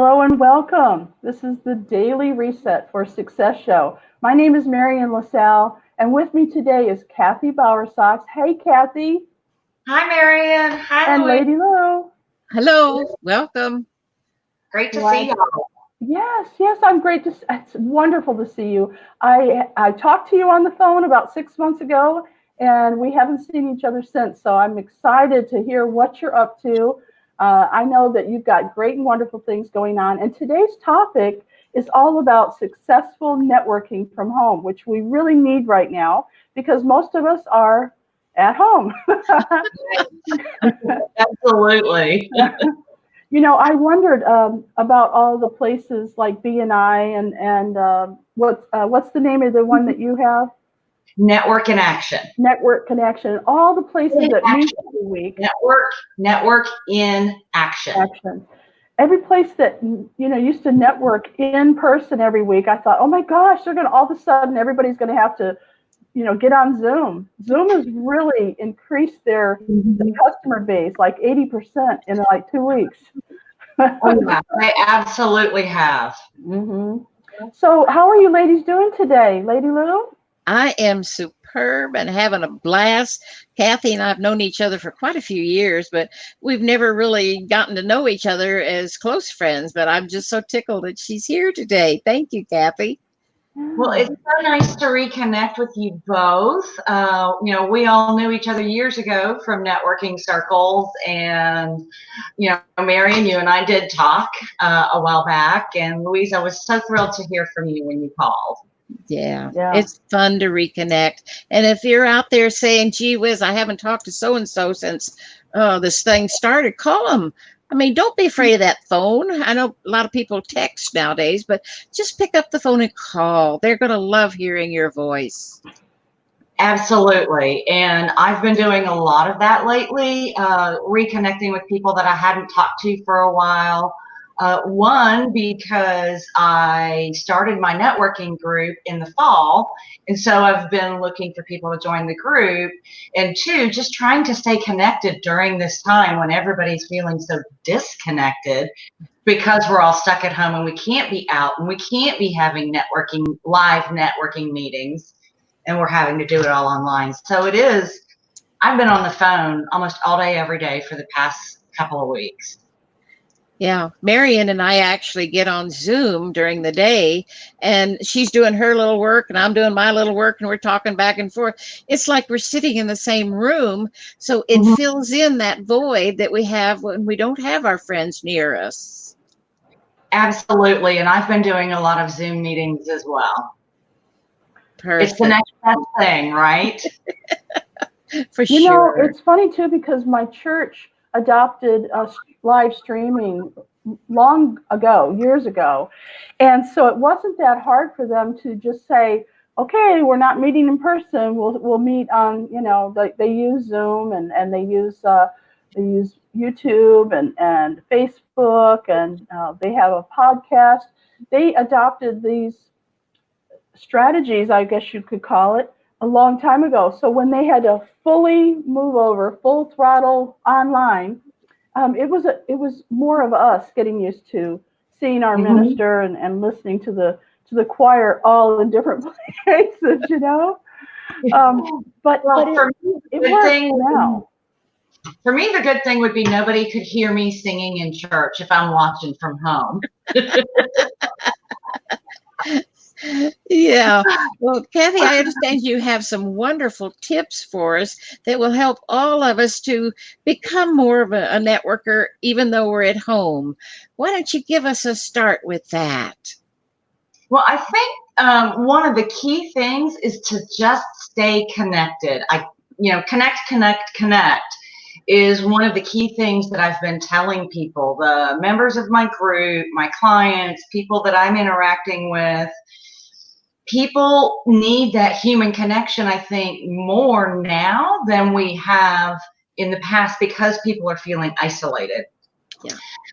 Hello and welcome. This is the Daily Reset for Success show. My name is Marian LaSalle, and with me today is Kathy Bowersox. Hey, Kathy. Hi, Marian. Hi, And Louise. Lady Lou. Hello, welcome. Great to Glad. see y'all. Yes, I'm great. It's wonderful to see you. I talked to you on the phone about 6 months ago, and we haven't seen each other since. So I'm excited to hear what you're up to. I know that you've got great and wonderful things going on. And today's topic is all about successful networking from home, which we really need right now because most of us are at home. Absolutely. I wondered about all the places like BNI and what's the name of the one that you have? Network in action. Network Connection. All the places that meet every week. Network in action. Every place that used to network in person every week, I thought, oh my gosh, they're gonna all of a sudden everybody's gonna have to get on Zoom. Zoom has really increased their customer base like 80% in like 2 weeks. Oh, yeah, they absolutely have. Mm-hmm. So how are you ladies doing today? Lady Lou? I am superb and having a blast. Kathy and I have known each other for quite a few years, but we've never really gotten to know each other as close friends. But I'm just so tickled that she's here today. Thank you, Kathy. Well, it's so nice to reconnect with you both. We all knew each other years ago from networking circles, and Marian, you and I did talk a while back. And Louise, I was so thrilled to hear from you when you called. Yeah, it's fun to reconnect. And if you're out there saying, gee whiz, I haven't talked to so-and-so since this thing started, call them. I mean, don't be afraid of that phone. I know a lot of people text nowadays, but just pick up the phone and call. They're going to love hearing your voice. Absolutely. And I've been doing a lot of that lately, reconnecting with people that I hadn't talked to for a while. One, because I started my networking group in the fall, and so I've been looking for people to join the group. And two, just trying to stay connected during this time when everybody's feeling so disconnected because we're all stuck at home and we can't be out and we can't be having live networking meetings, and we're having to do it all online. So I've been on the phone almost all day, every day for the past couple of weeks. Yeah, Marian and I actually get on Zoom during the day, and she's doing her little work and I'm doing my little work, and we're talking back and forth. It's like we're sitting in the same room, so it fills in that void that we have when we don't have our friends near us. Absolutely, and I've been doing a lot of Zoom meetings as well. Perfect. It's the next best thing, right? For sure. It's funny too because my church adopted live streaming long ago, years ago. And so it wasn't that hard for them to just say, okay, we're not meeting in person. We'll meet on, they use Zoom and they use YouTube and Facebook, and they have a podcast. They adopted these strategies, I guess you could call it, a long time ago. So when they had to fully move over, full throttle online, it was more of us getting used to seeing our minister and listening to the choir all in different places, But for me, it works now. For me, the good thing would be nobody could hear me singing in church if I'm watching from home. Yeah. Well, Kathy, I understand you have some wonderful tips for us that will help all of us to become more of a networker, even though we're at home. Why don't you give us a start with that? Well, I think one of the key things is to just stay connected. Connect is one of the key things that I've been telling people, the members of my group, my clients, people that I'm interacting with. People need that human connection, I think, more now than we have in the past because people are feeling isolated. Yeah.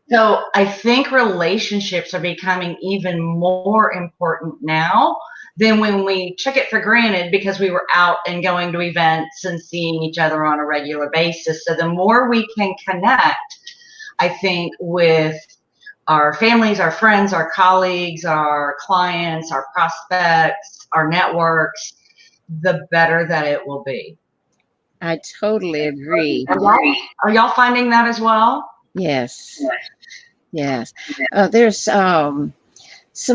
So I think relationships are becoming even more important now than when we took it for granted because we were out and going to events and seeing each other on a regular basis. So the more we can connect, I think, with our families, our friends, our colleagues, our clients, our prospects, our networks, the better that it will be. I totally agree. Are y'all finding that as well? Yes. Yes. There's some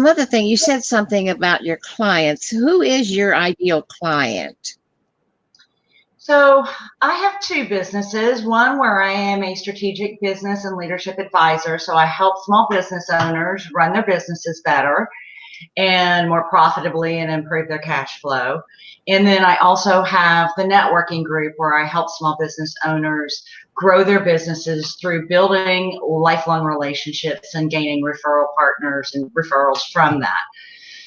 other thing. You said something about your clients. Who is your ideal client? So I have two businesses, one where I am a strategic business and leadership advisor. So I help small business owners run their businesses better and more profitably and improve their cash flow. And then I also have the networking group where I help small business owners grow their businesses through building lifelong relationships and gaining referral partners and referrals from that.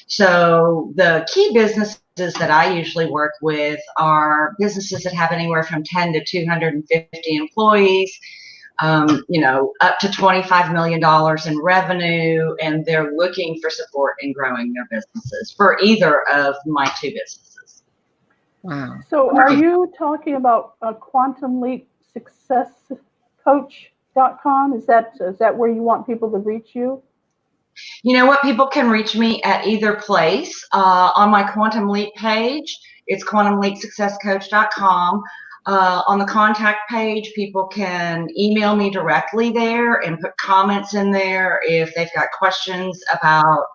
So the key businesses that I usually work with are businesses that have anywhere from 10 to 250 employees, up to $25 million in revenue, and they're looking for support in growing their businesses for either of my two businesses. Wow. So are you talking about quantumleapsuccesscoach.com? Is that where you want people to reach you? You know what? People can reach me at either place. On my Quantum Leap page, it's quantumleapsuccesscoach.com. On the contact page, people can email me directly there and put comments in there if they've got questions about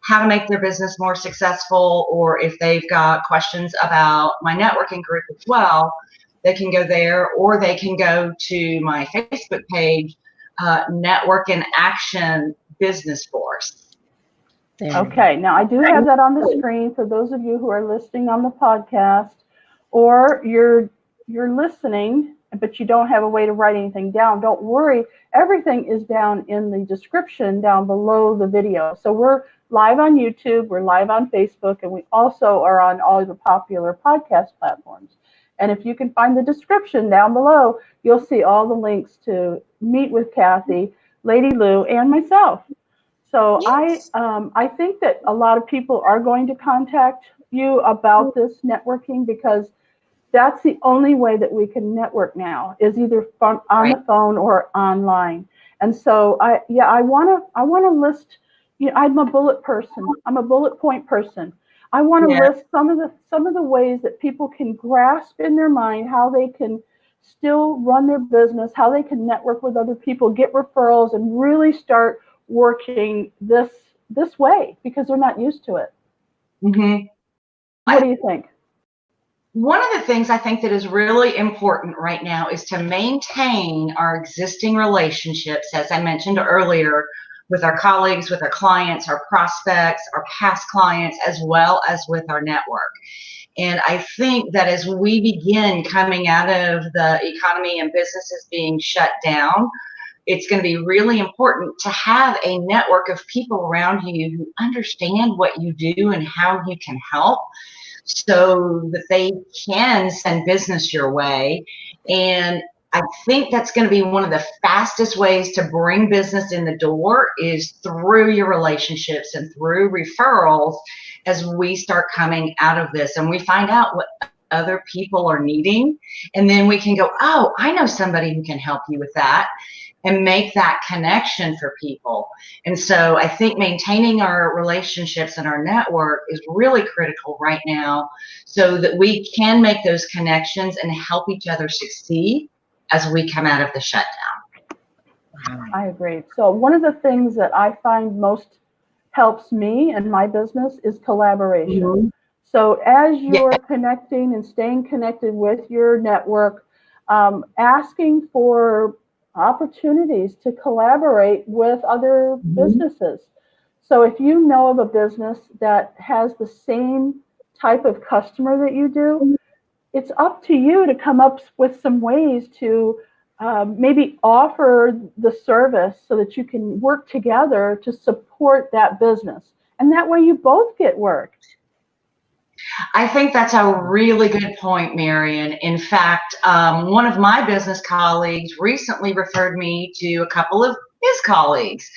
how to make their business more successful, or if they've got questions about my networking group as well. They can go there, or they can go to my Facebook page, Network in Action Business Force. Okay, now I do have that on the screen for those of you who are listening on the podcast, or you're listening, but you don't have a way to write anything down. Don't worry, everything is down in the description down below the video. So we're live on YouTube, we're live on Facebook, and we also are on all the popular podcast platforms. And if you can find the description down below, you'll see all the links to meet with Kathy, Lady Lou, and myself. So yes. I think that a lot of people are going to contact you about this networking, because that's the only way that we can network now, is either on the phone or online. And so I want to list. I'm a bullet person. I'm a bullet point person. I want to list some of the ways that people can grasp in their mind how they can still run their business, how they can network with other people, get referrals, and really start working this way, because they're not used to it. Mm-hmm. What do you think? One of the things I think that is really important right now is to maintain our existing relationships, as I mentioned earlier, with our colleagues, with our clients, our prospects, our past clients, as well as with our network. And I think that as we begin coming out of the economy and businesses being shut down, it's going to be really important to have a network of people around you who understand what you do and how you can help, so that they can send business your way. And I think that's going to be one of the fastest ways to bring business in the door, is through your relationships and through referrals, as we start coming out of this and we find out what other people are needing. And then we can go, oh, I know somebody who can help you with that, and make that connection for people. And so I think maintaining our relationships and our network is really critical right now, so that we can make those connections and help each other succeed as we come out of the shutdown. I agree. So one of the things that I find most helps me and my business is collaboration. Mm-hmm. So as you're connecting and staying connected with your network, asking for opportunities to collaborate with other businesses. So if you know of a business that has the same type of customer that you do, it's up to you to come up with some ways to maybe offer the service, so that you can work together to support that business. And that way you both get work. I think that's a really good point, Marion. In fact, one of my business colleagues recently referred me to a couple of his colleagues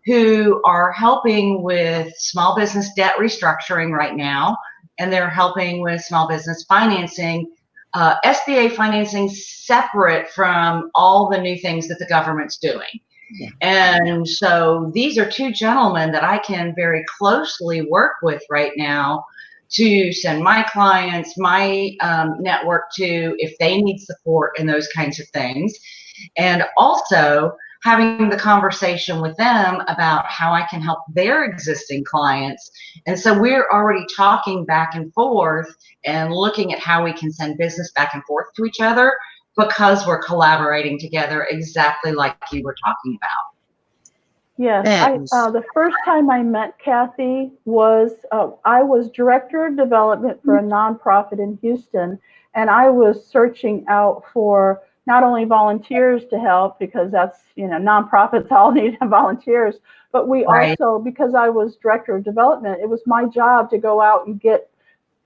who are helping with small business debt restructuring right now, and they're helping with small business financing, SBA financing, separate from all the new things that the government's doing. Yeah. And so these are two gentlemen that I can very closely work with right now to send my clients, my network to if they need support and those kinds of things. And also having the conversation with them about how I can help their existing clients. And so we're already talking back and forth and looking at how we can send business back and forth to each other because we're collaborating together exactly like you were talking about. Yes, the first time I met Kathy was I was director of development for a nonprofit in Houston, and I was searching out for not only volunteers to help because that's, nonprofits all need volunteers, but we Right. also, because I was director of development, it was my job to go out and get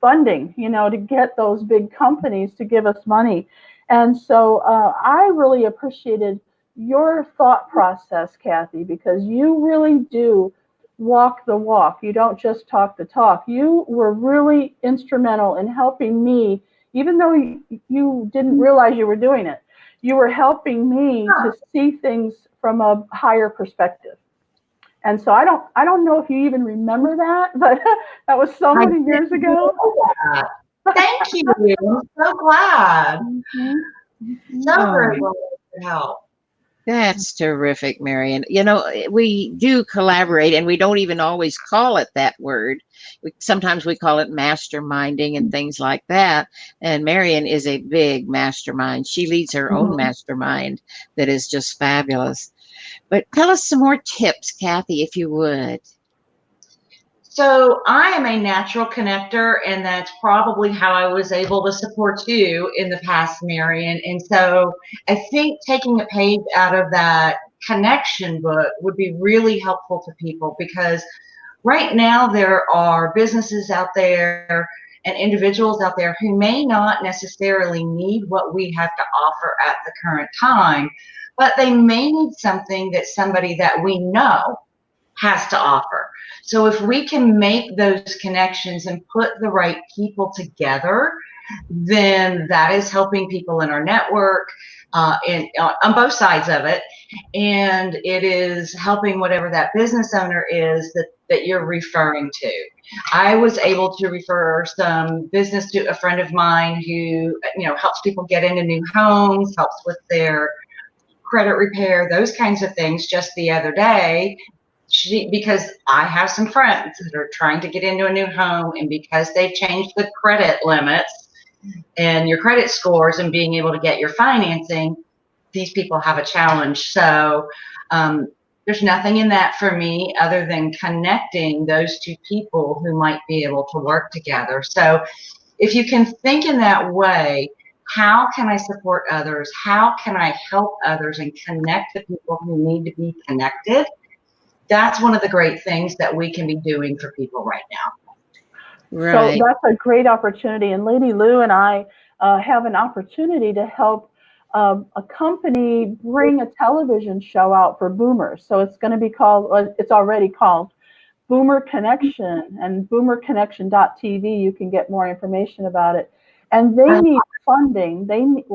funding, to get those big companies to give us money. And so I really appreciated your thought process, Kathy, because you really do walk the walk. You don't just talk the talk. You were really instrumental in helping me, even though you didn't realize you were doing it. You were helping me to see things from a higher perspective. And so I don't know if you even remember that, but that was so many years ago. Thank you. I'm so glad. Mm-hmm. So Oh, very glad to help. that's terrific, Marion. We do collaborate, and we don't even always call it that word. Sometimes we call it masterminding and things like that. And Marion is a big mastermind. She leads her own mastermind that is just fabulous. But tell us some more tips, Kathy, if you would. So I am a natural connector, and that's probably how I was able to support you in the past, Marion. And so I think taking a page out of that connection book would be really helpful to people because right now there are businesses out there and individuals out there who may not necessarily need what we have to offer at the current time, but they may need something that somebody that we know has to offer. So if we can make those connections and put the right people together, then that is helping people in our network on both sides of it. And it is helping whatever that business owner is that you're referring to. I was able to refer some business to a friend of mine who, helps people get into new homes, helps with their credit repair, those kinds of things just the other day. Because I have some friends that are trying to get into a new home, and because they've changed the credit limits and your credit scores and being able to get your financing, these people have a challenge. So there's nothing in that for me other than connecting those two people who might be able to work together. So if you can think in that way, how can I support others? How can I help others and connect the people who need to be connected? That's one of the great things that we can be doing for people right now. Right. So that's a great opportunity. And Lady Lou and I have an opportunity to help a company bring a television show out for boomers. So it's going to be called, it's already called Boomer Connection, and boomerconnection.tv. You can get more information about it. And they need funding. They need,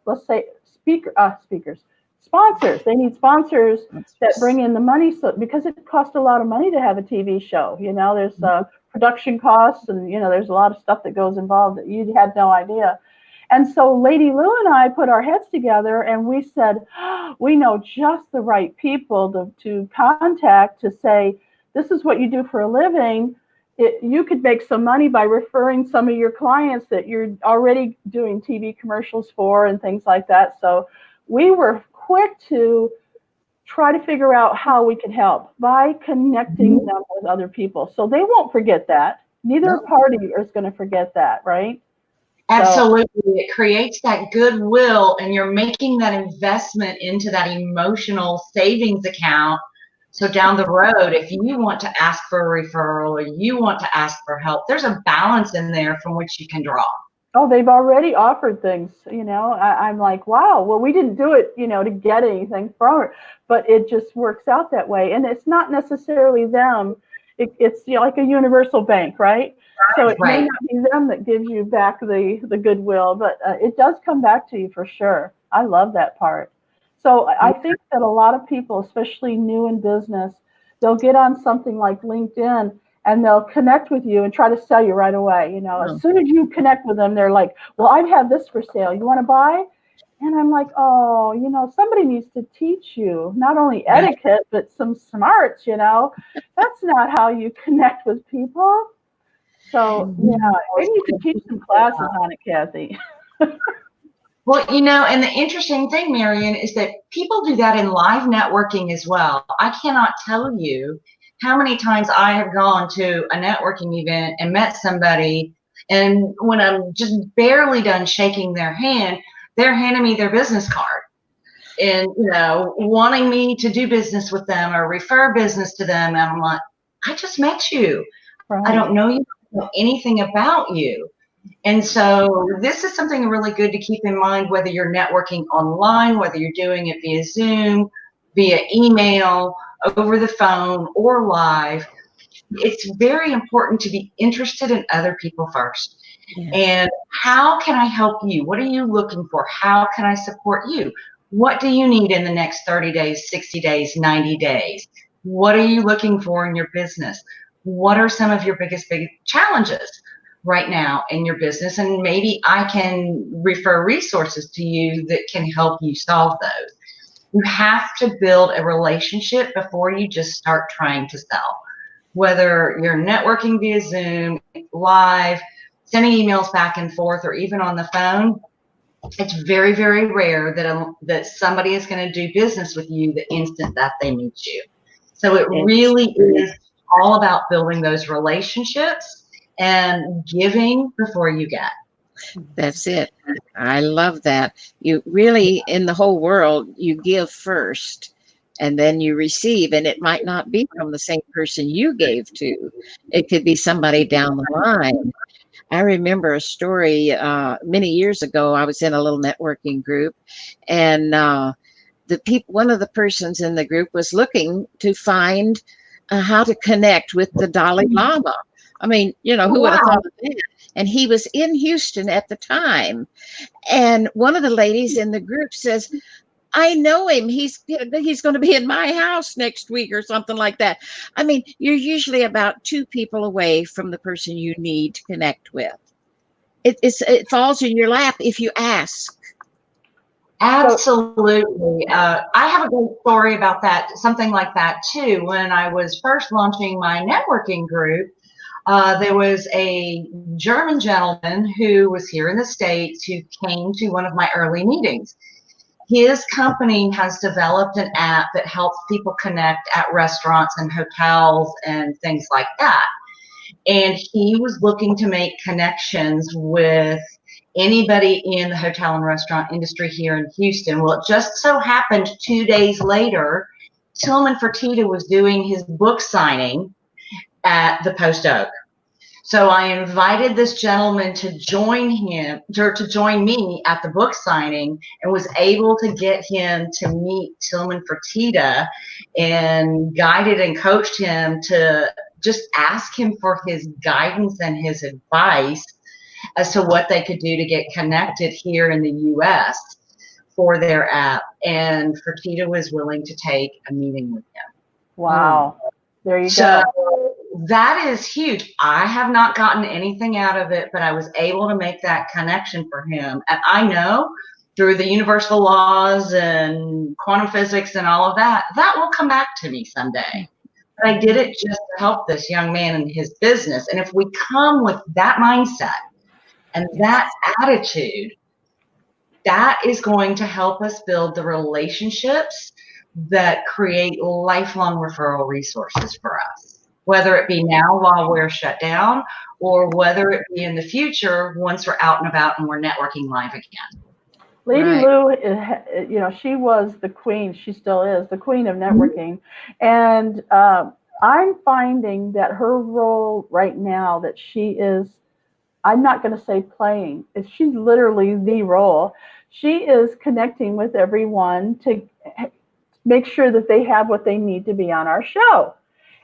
let's say, speakers. Sponsors. They need sponsors that bring in the money, so because it costs a lot of money to have a TV show. There's production costs, and there's a lot of stuff that goes involved that you had no idea. And so Lady Lou and I put our heads together, and we said, we know just the right people to contact to say, this is what you do for a living. You could make some money by referring some of your clients that you're already doing TV commercials for and things like that. So we were quick to try to figure out how we could help by connecting them with other people. So they won't forget that. Neither party is going to forget that, right? Absolutely. It creates that goodwill, and you're making that investment into that emotional savings account. So down the road, if you want to ask for a referral or you want to ask for help, there's a balance in there from which you can draw. Oh, they've already offered things, I'm like, wow, well, we didn't do it, to get anything from it, but it just works out that way. And it's not necessarily them. It's like a universal bank, right? So it may not be them that gives you back the goodwill, but it does come back to you for sure. I love that part. So I think that a lot of people, especially new in business, they'll get on something like LinkedIn and they'll connect with you and try to sell you right away. You know, as soon as you connect with them, they're like, well, I have this for sale. You want to buy? And I'm like, oh, you know, somebody needs to teach you not only etiquette, but some smarts, you know. That's not how you connect with people. So, yeah, maybe you could teach some classes on it, Kathy. Well, you know, and the interesting thing, Marion, is that people do that in live networking as well. I cannot tell you how many times I have gone to a networking event and met somebody, and when I'm just barely done shaking their hand, they're handing me their business card and, you know, wanting me to do business with them or refer business to them. And I'm like, I just met you. Right. I don't know you, I don't know anything about you. And so this is something really good to keep in mind, whether you're networking online, whether you're doing it via Zoom, via email, over the phone, or live. It's very important to be interested in other people first. Yes. And how can I help you? What are you looking for? How can I support you? What do you need in the next 30 days, 60 days, 90 days? What are you looking for in your business? What are some of your biggest challenges right now in your business? And maybe I can refer resources to you that can help you solve those. You have to build a relationship before you just start trying to sell. Whether you're networking via Zoom, live, sending emails back and forth, or even on the phone, it's very, very rare that somebody is going to do business with you the instant that they meet you. So it really is all about building those relationships and giving before you get. That's it. I love that. You really, in the whole world, you give first and then you receive, and it might not be from the same person you gave to. It could be somebody down the line. I remember a story many years ago. I was in a little networking group, and one of the persons in the group was looking to find how to connect with the Dalai Lama. I mean, you know, who would have thought of that? And he was in Houston at the time. And one of the ladies in the group says, I know him. He's going to be in my house next week or something like that. I mean, you're usually about 2 people away from the person you need to connect with. It falls in your lap if you ask. Absolutely. I have a great story about that, something like that too. When I was first launching my networking group, there was a German gentleman who was here in the States who came to one of my early meetings. His company has developed an app that helps people connect at restaurants and hotels and things like that. And he was looking to make connections with anybody in the hotel and restaurant industry here in Houston. Well, it just so happened 2 days later, Tillman Fertitta was doing his book signing at the Post Oak. So I invited this gentleman to join him, or to join me at the book signing, and was able to get him to meet Tillman Fertitta and guided and coached him to just ask him for his guidance and his advice as to what they could do to get connected here in the U.S. for their app. And Fertitta was willing to take a meeting with him. Wow. There you go. That is huge. I have not gotten anything out of it, but I was able to make that connection for him. And I know through the universal laws and quantum physics and all of that, that will come back to me someday. But I did it just to help this young man in his business. And if we come with that mindset and that attitude, that is going to help us build the relationships that create lifelong referral resources for us, whether it be now while we're shut down or whether it be in the future once we're out and about and we're networking live again. Lady Lou, you know, she was the queen. She still is the queen of networking. And I'm finding that her role right now that she is, I'm not going to say playing, she's literally the role. She is connecting with everyone to make sure that they have what they need to be on our show.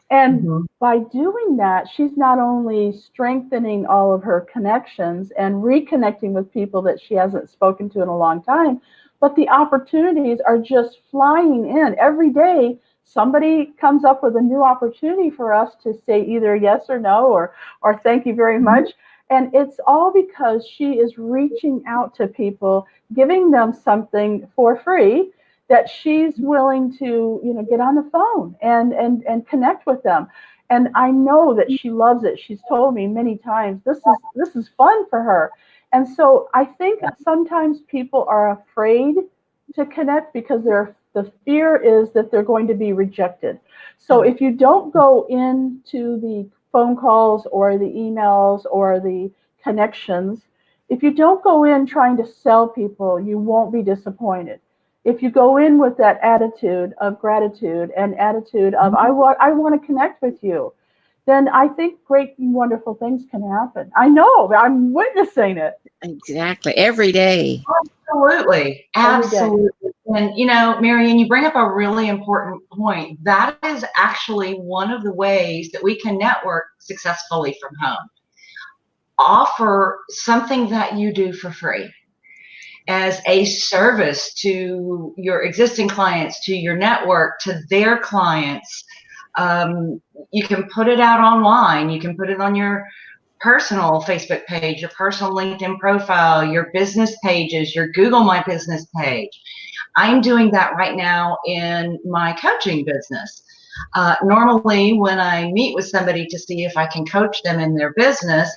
And by doing that, she's not only strengthening all of her connections and reconnecting with people that she hasn't spoken to in a long time, but the opportunities are just flying in. Every day, somebody comes up with a new opportunity for us to say either yes or no, or thank you very much. And it's all because she is reaching out to people, giving them something for free that she's willing to, get on the phone and connect with them. And I know that she loves it. She's told me many times this is fun for her. And so I think sometimes people are afraid to connect because the fear is that they're going to be rejected. So if you don't go into the phone calls or the emails or the connections, if you don't go in trying to sell people, you won't be disappointed. If you go in with that attitude of gratitude and attitude of I want to connect with you, then I think great and wonderful things can happen. I know, I'm witnessing it. Exactly. Every day. Absolutely. Every day. Absolutely. And, Marianne, you bring up a really important point. That is actually one of the ways that we can network successfully from home. Offer something that you do for free as a service to your existing clients, to your network, to their clients. You can put it out online. You can put it on your personal Facebook page, your personal LinkedIn profile, your business pages, your Google My Business page. I'm doing that right now in my coaching business. Normally, when I meet with somebody to see if I can coach them in their business,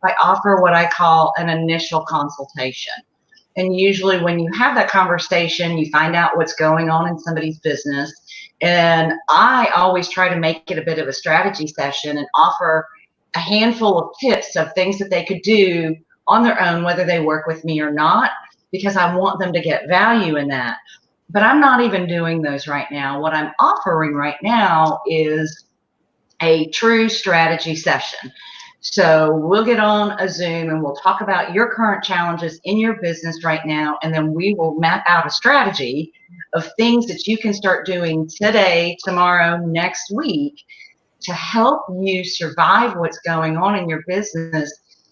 I offer what I call an initial consultation. And usually when you have that conversation, you find out what's going on in somebody's business. And I always try to make it a bit of a strategy session and offer a handful of tips of things that they could do on their own, whether they work with me or not, because I want them to get value in that. But I'm not even doing those right now. What I'm offering right now is a true strategy session. So we'll get on a Zoom and we'll talk about your current challenges in your business right now. And then we will map out a strategy of things that you can start doing today, tomorrow, next week to help you survive what's going on in your business,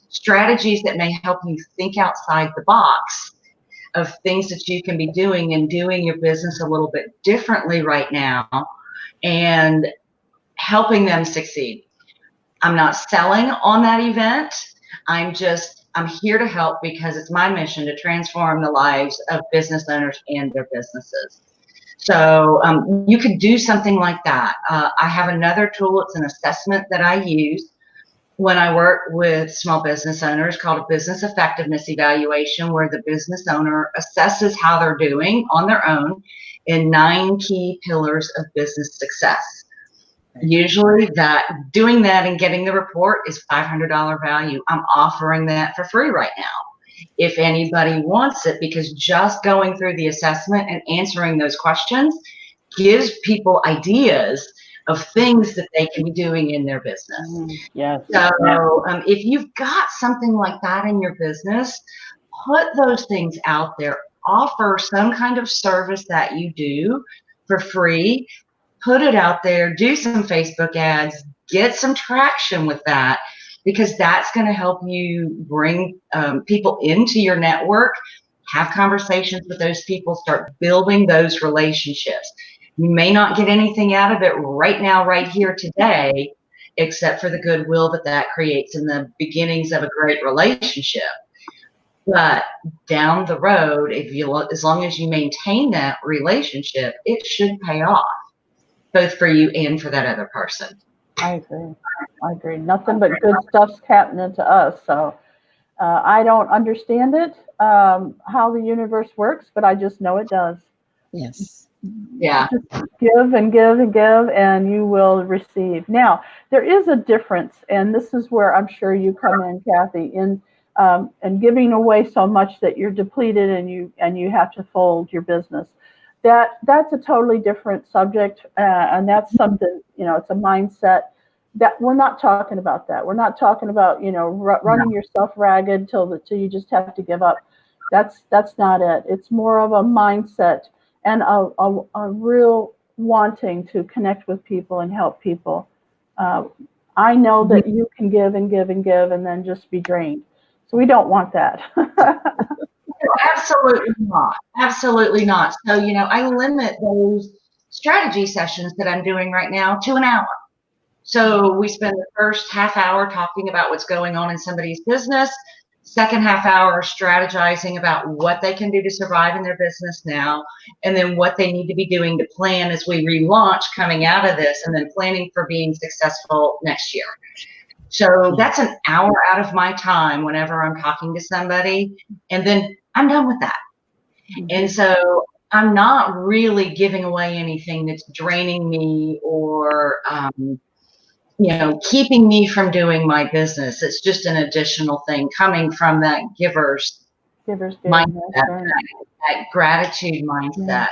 strategies that may help you think outside the box of things that you can be doing and doing your business a little bit differently right now and helping them succeed. I'm not selling on that event. I'm here to help because it's my mission to transform the lives of business owners and their businesses. So you could do something like that. I have another tool. It's an assessment that I use when I work with small business owners called a business effectiveness evaluation, where the business owner assesses how they're doing on their own in 9 key pillars of business success. Usually doing that and getting the report is $500 value. I'm offering that for free right now if anybody wants it, because just going through the assessment and answering those questions gives people ideas of things that they can be doing in their business. Yes. So if you've got something like that in your business, put those things out there. Offer some kind of service that you do for free. Put it out there. Do some Facebook ads. Get some traction with that, because that's going to help you bring people into your network, have conversations with those people, start building those relationships. You may not get anything out of it right now, right here today, except for the goodwill that creates in the beginnings of a great relationship. But down the road, as long as you maintain that relationship, it should pay off, both for you and for that other person. I agree. Nothing but good stuff's happening to us. So I don't understand it, how the universe works, but I just know it does. Yes. Yeah. Just give and give and give, and you will receive. Now, there is a difference, and this is where I'm sure you come in, Kathy, in and giving away so much that you're depleted and you have to fold your business. That's a totally different subject, and that's something, it's a mindset that we're not talking about. That we're not talking about, running yourself ragged till you just have to give up. That's not it. It's more of a mindset and a real wanting to connect with people and help people. I know that you can give and give and give and then just be drained. So we don't want that. Absolutely not. Absolutely not. So, I limit those strategy sessions that I'm doing right now to an hour. So we spend the first half hour talking about what's going on in somebody's business, second half hour strategizing about what they can do to survive in their business now, and then what they need to be doing to plan as we relaunch coming out of this, and then planning for being successful next year. So that's an hour out of my time whenever I'm talking to somebody, and then I'm done with that. And so I'm not really giving away anything that's draining me or keeping me from doing my business. It's just an additional thing coming from that giver's mindset, that gratitude mindset.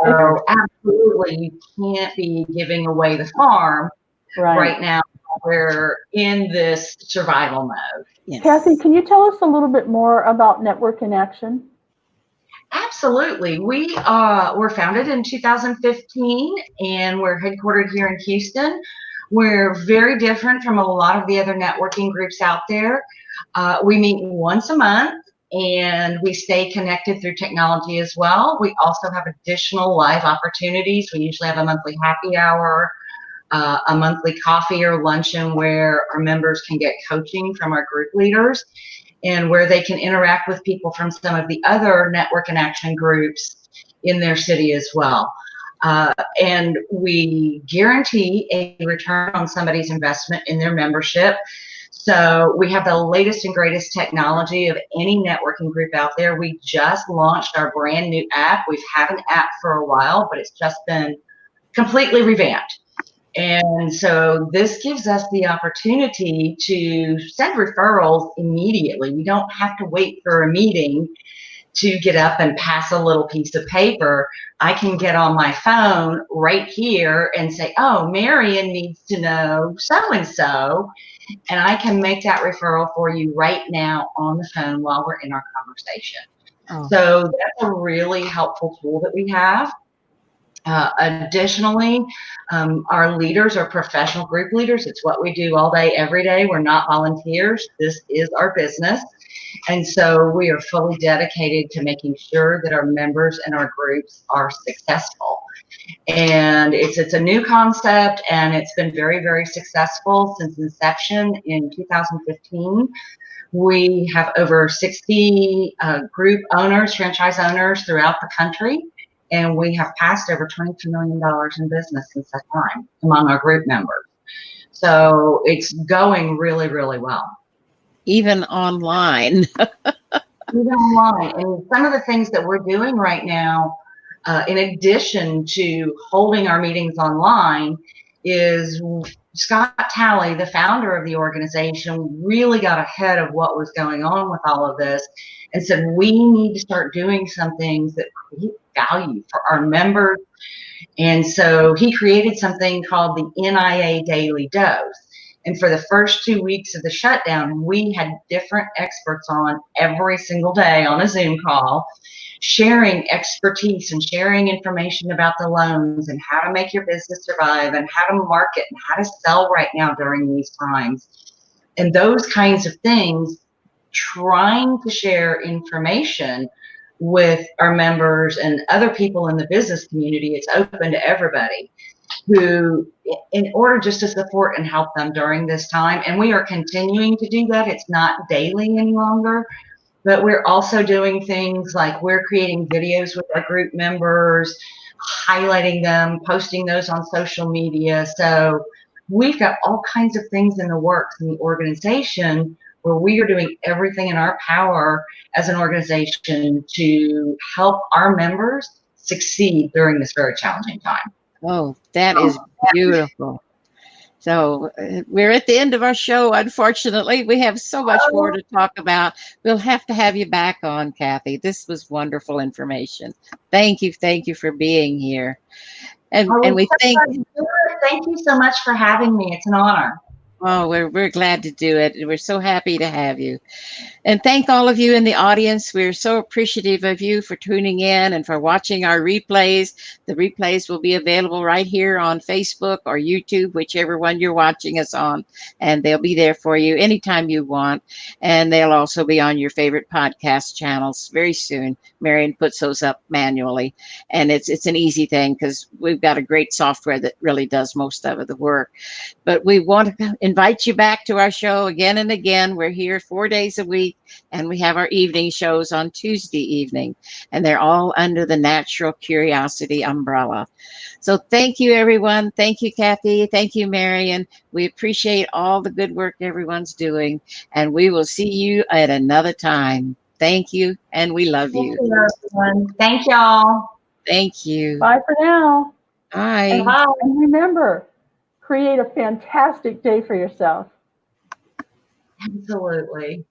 So absolutely, you can't be giving away the farm right now. We're in this survival mode. Yes. Kathy, can you tell us a little bit more about Network in Action? Absolutely. We were founded in 2015, and we're headquartered here in Houston. We're very different from a lot of the other networking groups out there. We meet once a month, and we stay connected through technology as well. We also have additional live opportunities. We usually have a monthly happy hour, a monthly coffee or luncheon where our members can get coaching from our group leaders, and where they can interact with people from some of the other Network in Action groups in their city as well. And we guarantee a return on somebody's investment in their membership. So we have the latest and greatest technology of any networking group out there. We just launched our brand new app. We've had an app for a while, but it's just been completely revamped. And so this gives us the opportunity to send referrals immediately. We don't have to wait for a meeting to get up and pass a little piece of paper. I can get on my phone right here and say, oh, Marion needs to know so-and-so, and I can make that referral for you right now on the phone while we're in our conversation. So that's a really helpful tool that we have. Additionally, our leaders are professional group leaders. It's what we do all day, every day. We're not volunteers. This is our business. And so we are fully dedicated to making sure that our members and our groups are successful. And it's a new concept, and it's been very, very successful since inception in 2015. We have over 60 group owners, franchise owners throughout the country. And we have passed over $22 million in business since that time among our group members. So it's going really, really well. Even online. Even online. And some of the things that we're doing right now, in addition to holding our meetings online, is Scott Talley, the founder of the organization, really got ahead of what was going on with all of this and said, we need to start doing some things that create value for our members. And so he created something called the NIA Daily Dose. And for the first 2 weeks of the shutdown, we had different experts on every single day on a Zoom call, sharing expertise and sharing information about the loans and how to make your business survive and how to market and how to sell right now during these times. And those kinds of things, trying to share information with our members and other people in the business community. It's open to everybody, who, in order just to support and help them during this time. And we are continuing to do that. It's not daily any longer, but we're also doing things like we're creating videos with our group members, highlighting them, posting those on social media. So we've got all kinds of things in the works in the organization where we are doing everything in our power as an organization to help our members succeed during this very challenging time. Oh, that is beautiful. So we're at the end of our show. Unfortunately, we have so much more to talk about. We'll have to have you back on, Kathy. This was wonderful information. Thank you. Thank you for being here. And we thank you so much for having me. It's an honor. Oh, we're glad to do it. We're so happy to have you. And thank all of you in the audience. We're so appreciative of you for tuning in and for watching our replays. The replays will be available right here on Facebook or YouTube, whichever one you're watching us on. And they'll be there for you anytime you want. And they'll also be on your favorite podcast channels very soon. Marion puts those up manually. And it's an easy thing because we've got a great software that really does most of the work. But we want to invite you back to our show again and again. We're here 4 days a week, and we have our evening shows on Tuesday evening, and they're all under the Natural Curiosity umbrella. So thank you, everyone. Thank you, Kathy. Thank you, Marion. We appreciate all the good work everyone's doing, and we will see you at another time. Thank you, and we love Thank you. you, everyone. Thank y'all. Thank you. Bye for now. Bye. Bye. And remember, create a fantastic day for yourself. Absolutely.